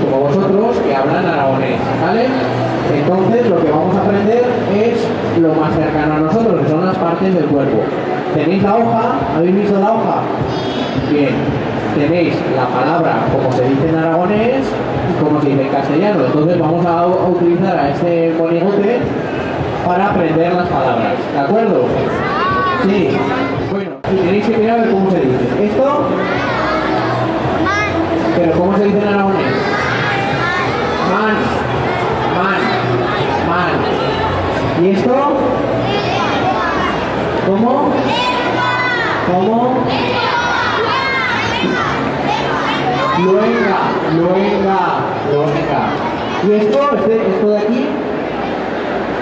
como vosotros que hablan aragonés, ¿vale? Entonces lo que vamos a aprender es lo más cercano a nosotros, que son las partes del cuerpo. ¿Tenéis la hoja? ¿Habéis visto la hoja? Bien. Tenéis la palabra como se dice en aragonés y como se dice en castellano. Entonces vamos a utilizar a este monigote para aprender las palabras. ¿De acuerdo? Sí. Bueno, y tenéis que mirar cómo se dice. Esto... ¿Pero cómo se dice en aragonés? Man. Man. Man. ¿Y esto? ¿Cómo? ¿Cómo? Luenga. ¿Y esto de aquí?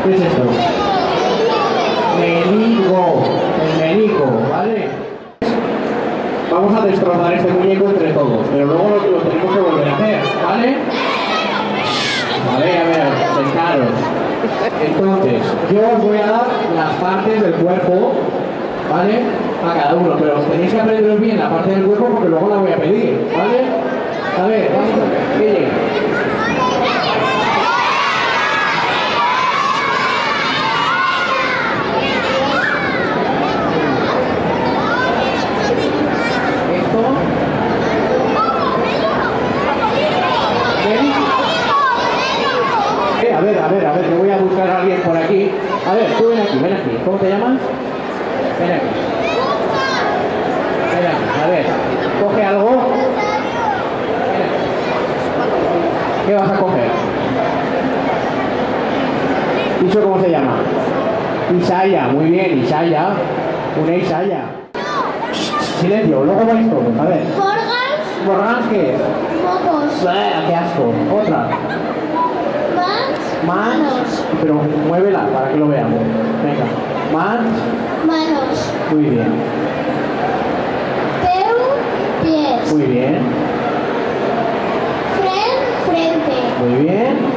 ¿Qué es esto? El menico, ¿vale? Vamos a destrozar este muñeco entre todos, pero luego lo tenemos que volver a hacer, ¿vale? A ver, sentaros. Entonces, yo os voy a dar las partes del cuerpo, ¿vale? A cada uno, pero tenéis que aprender bien la parte del cuerpo porque luego la voy a pedir, ¿vale? A ver, vamos a ver, ¿qué llega? A ver, que voy a buscar a alguien por aquí. A ver, tú ven aquí. ¿Cómo te llamas? Ven aquí. A ver, coge algo. ¿Qué vas a coger? ¿Y eso cómo se llama? Isaya, muy bien, Isaya. Una Isaya. Silencio, luego vais todos. A ver. ¿Borgans qué es? Mocos. ¡Qué asco! Otra. Mans, pero muévela para que lo veamos. Venga. Manos. Muy bien. Pies. Muy bien. Frente. Muy bien.